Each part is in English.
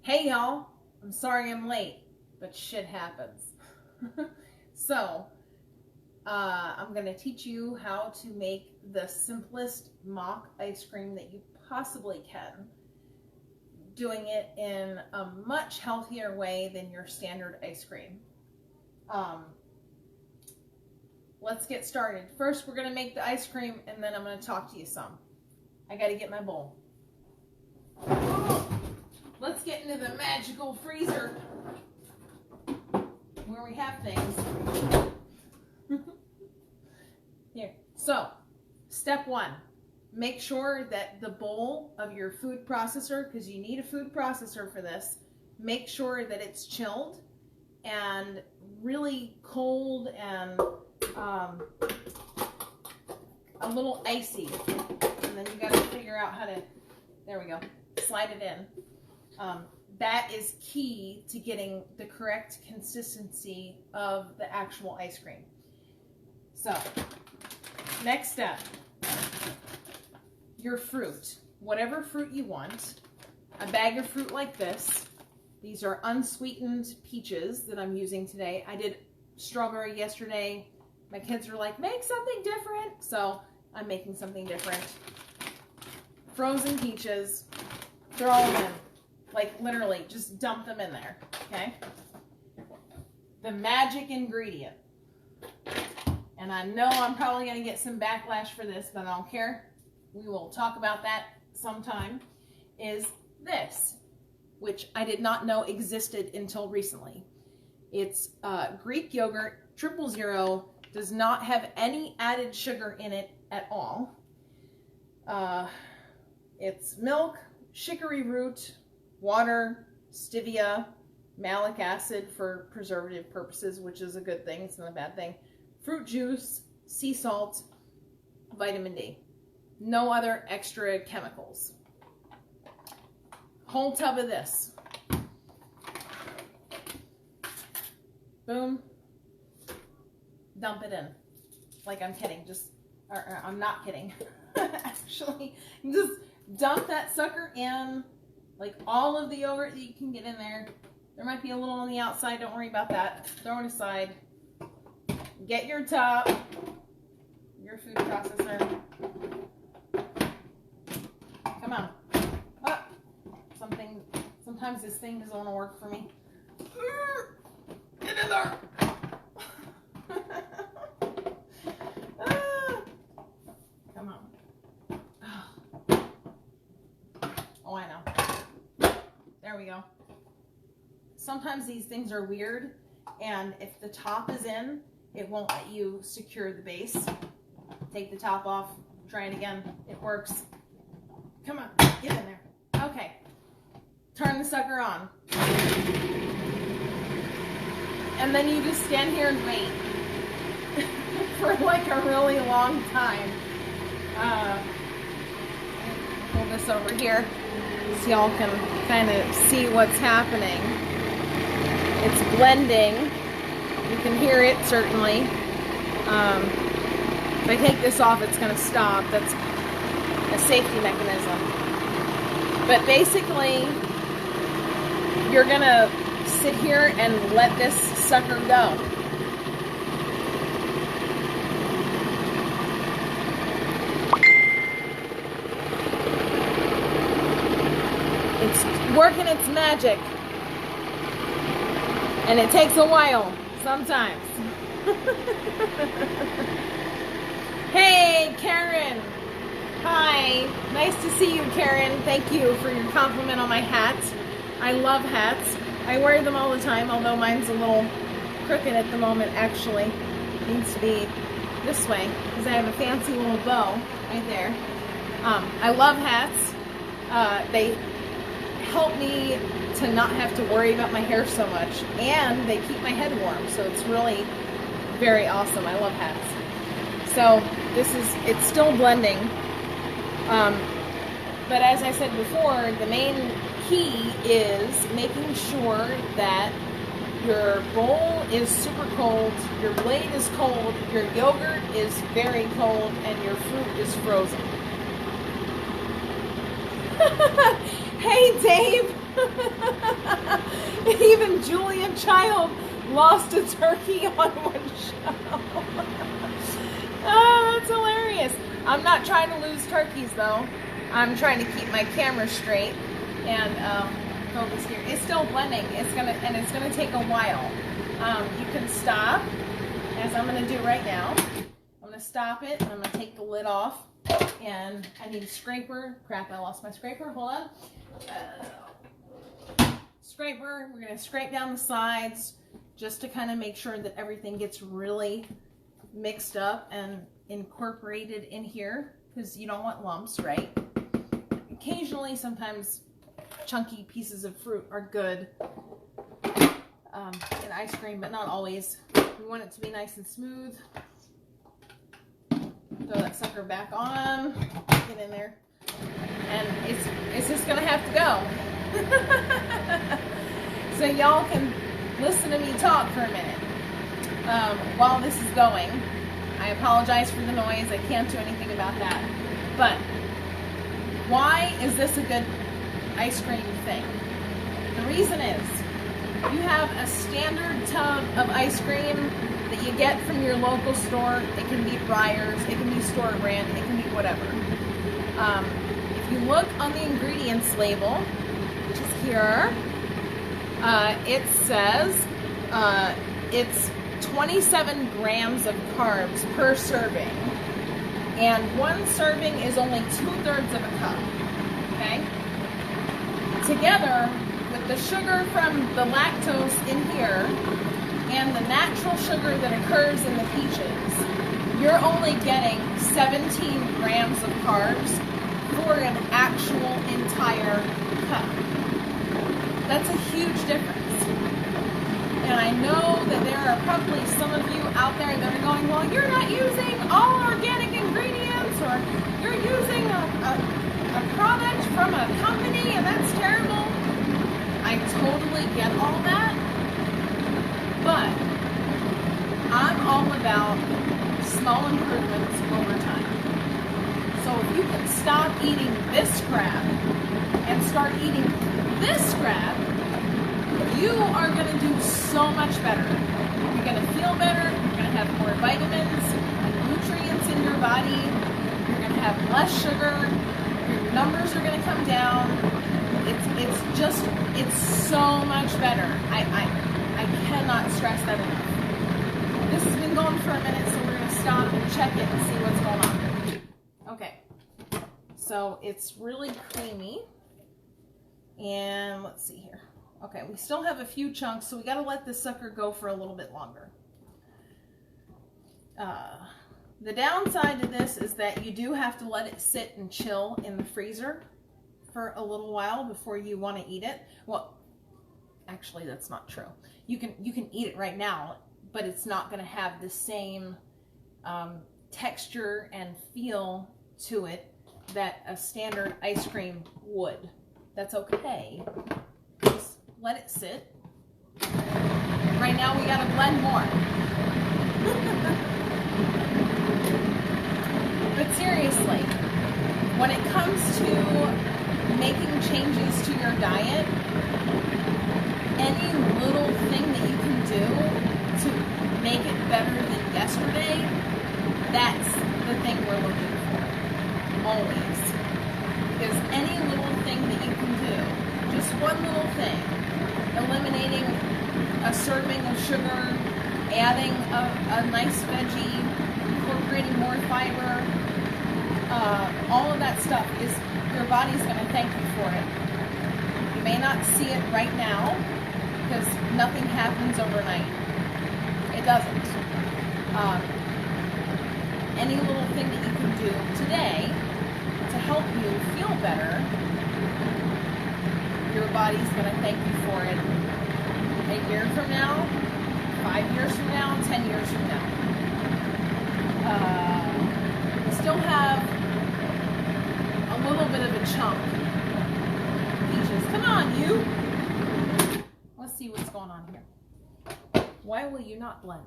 Hey y'all, I'm sorry I'm late, but shit happens. So, I'm gonna teach you how to make the simplest mock ice cream that you possibly can, doing it in a much healthier way than your standard ice cream. Let's get started. First, we're gonna make the ice cream and then I'm gonna talk to you some. I gotta get my bowl. Let's get into the magical freezer where we have things. Here. So, step one, make sure that the bowl of your food processor, because you need a food processor for this, make sure that it's chilled and really cold and a little icy. And then you got to figure out how to, there we go, slide it in. That is key to getting the correct consistency of the actual ice cream. So, next step, your fruit. Whatever fruit you want, a bag of fruit like this. These are unsweetened peaches that I'm using today. I did strawberry yesterday. My kids were like, make something different. So, I'm making something different. Frozen peaches, throw them in. Like literally, just dump them in there, okay? The magic ingredient, and I know I'm probably gonna get some backlash for this, but I don't care. We will talk about that sometime, is this, which I did not know existed until recently. It's Greek yogurt, 000, does not have any added sugar in it at all. It's milk, chicory root, water, stevia, malic acid for preservative purposes, which is a good thing, it's not a bad thing, fruit juice, sea salt, vitamin D. No other extra chemicals. Whole tub of this. Boom. Dump it in. Like I'm kidding, or I'm not kidding. Actually, just dump that sucker in. Like all of the yogurt that you can get in there. There might be a little on the outside. Don't worry about that. Throw it aside. Get your tub, your food processor. Come on. Oh, sometimes this thing doesn't want to work for me. Get in there. Come on. Oh, I know. There we go. Sometimes these things are weird, and if the top is in, it won't let you secure the base. Take the top off, try it again. It works. Come on, get in there. Okay. Turn the sucker on. And then you just stand here and wait for like a really long time. Pull this over here so y'all can kind of see what's happening. It's blending. You can hear it certainly. If I take this off, it's going to stop. That's a safety mechanism. But basically, you're going to sit here and let this sucker go. It's working its magic. And it takes a while, sometimes. Hey, Karen. Hi. Nice to see you, Karen. Thank you for your compliment on my hat. I love hats. I wear them all the time, although mine's a little crooked at the moment, actually. It needs to be this way, because I have a fancy little bow right there. I love hats. They help me to not have to worry about my hair so much, and they keep my head warm, so it's really very awesome. I love hats. So it's still blending, but as I said before, the main key is making sure that your bowl is super cold, your blade is cold, your yogurt is very cold, and your fruit is frozen. Hey, Dave! Even Julia Child lost a turkey on one show. Oh, that's hilarious. I'm not trying to lose turkeys though. I'm trying to keep my camera straight and focus here. It's still blending. It's gonna take a while. You can stop, as I'm gonna do right now. I'm gonna stop it. And I'm gonna take the lid off, and I need a scraper. Crap! I lost my scraper. Hold on. Scraper. We're gonna scrape down the sides just to kind of make sure that everything gets really mixed up and incorporated in here, because you don't want lumps, right? Occasionally, sometimes chunky pieces of fruit are good in ice cream, but not always. We want it to be nice and smooth. Throw that sucker back on, get in there, and it's just gonna have to go. So y'all can listen to me talk for a minute while this is going. I apologize for the noise. I can't do anything about that. But why is this a good ice cream thing? The reason is you have a standard tub of ice cream that you get from your local store. It can be Breyers, it can be store brand, it can be whatever. If you look on the ingredients label, which is here, it says it's 27 grams of carbs per serving, and one serving is only 2/3 of a cup. Okay? Together with the sugar from the lactose in here and the natural sugar that occurs in the peaches, you're only getting 17 grams of carbs for an actual entire cup. That's a huge difference. And I know that there are probably some of you out there that are going, well, you're not using all organic ingredients, or you're using a product from a company and that's terrible. I totally get all that, but I'm all about small improvements over time. So if you can stop eating this crap and start eating this crap, you are going to do so much better. You're going to feel better. You're going to have more vitamins and nutrients in your body. You're going to have less sugar. Your numbers are going to come down. It's so much better. I cannot stress that enough. This has been going for a minute, so we're going to stop and check it and see what's going on. Okay. So it's really creamy. And let's see here. Okay, we still have a few chunks, so we got to let this sucker go for a little bit longer. The downside to this is that you do have to let it sit and chill in the freezer for a little while before you want to eat it. Well, actually, that's not true. You can eat it right now, but it's not going to have the same texture and feel to it that a standard ice cream would. That's okay. Let it sit. Right now we gotta blend more. But seriously, when it comes to making changes to your diet, any little thing that you can do to make it better than yesterday, that's the thing we're looking for. Always. Because any little thing that you can do, just one little thing, eliminating a serving of sugar, adding a nice veggie, incorporating more fiber, all of that stuff is, your body's going to thank you for it. You may not see it right now because nothing happens overnight. It doesn't. Any little thing that you can do today to help you feel better, your body's going to thank you for it a year from now, 5 years from now, 10 years from now. We still have a little bit of a chunk. Peaches, come on, you. Let's see what's going on here. Why will you not blend?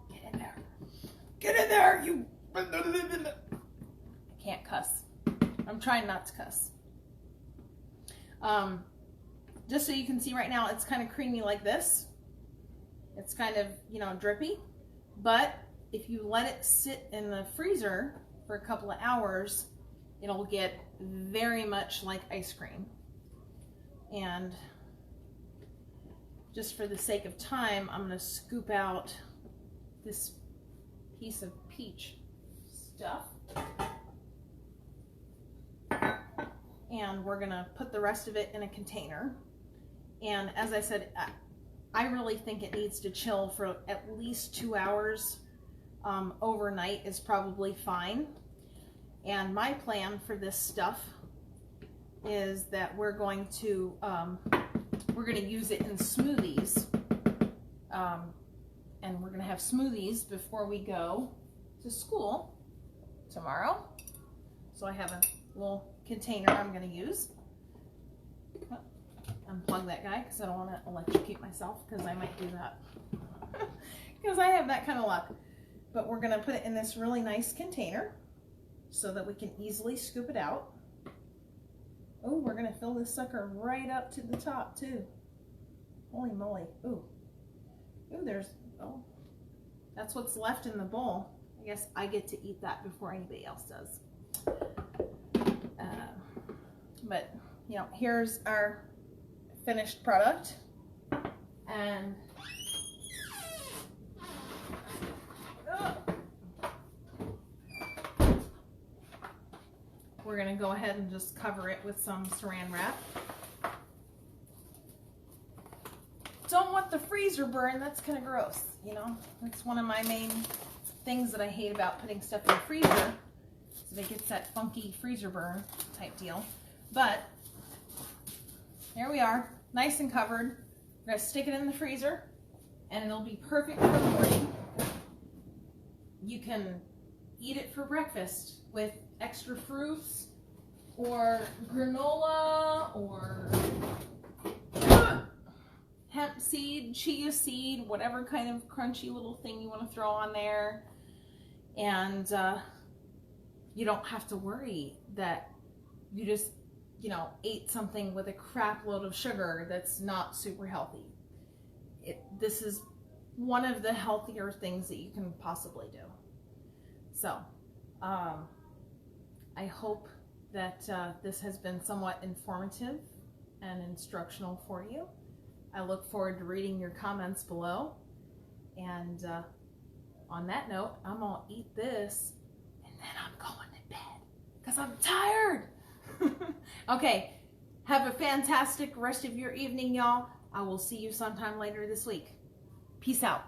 Get in there. Get in there, you. I can't cuss. I'm trying not to cuss. just so you can see right now, it's kind of creamy like this. It's kind of, you know, drippy. But if you let it sit in the freezer for a couple of hours, it'll get very much like ice cream. And just for the sake of time, I'm going to scoop out this piece of peach stuff. And we're going to put the rest of it in a container. And as I said, I really think it needs to chill for at least 2 hours. Overnight is probably fine. And my plan for this stuff is that we're going to use it in smoothies. And we're going to have smoothies before we go to school tomorrow. So I have a little container I'm going to use. Unplug that guy because I don't want to electrocute myself, because I might do that. Because I have that kind of luck. But we're going to put it in this really nice container so that we can easily scoop it out. Oh, we're going to fill this sucker right up to the top too. Holy moly. Ooh. Ooh, oh, that's what's left in the bowl. I guess I get to eat that before anybody else does. But, you know, here's our finished product. And we're going to go ahead and just cover it with some saran wrap. Don't want the freezer burn. That's kind of gross, you know. That's one of my main things that I hate about putting stuff in the freezer. So it gets that funky freezer burn type deal. But here we are, nice and covered. We're going to stick it in the freezer and it'll be perfect for the morning. You can eat it for breakfast with extra fruits or granola or hemp seed, chia seed, whatever kind of crunchy little thing you want to throw on there. And you don't have to worry that you just, you know, ate something with a crap load of sugar that's not super healthy. This is one of the healthier things that you can possibly do. So, I hope that this has been somewhat informative and instructional for you. I look forward to reading your comments below. And on that note, I'm gonna eat this and then I'm going to bed because I'm tired. Okay, have a fantastic rest of your evening, y'all. I will see you sometime later this week. Peace out.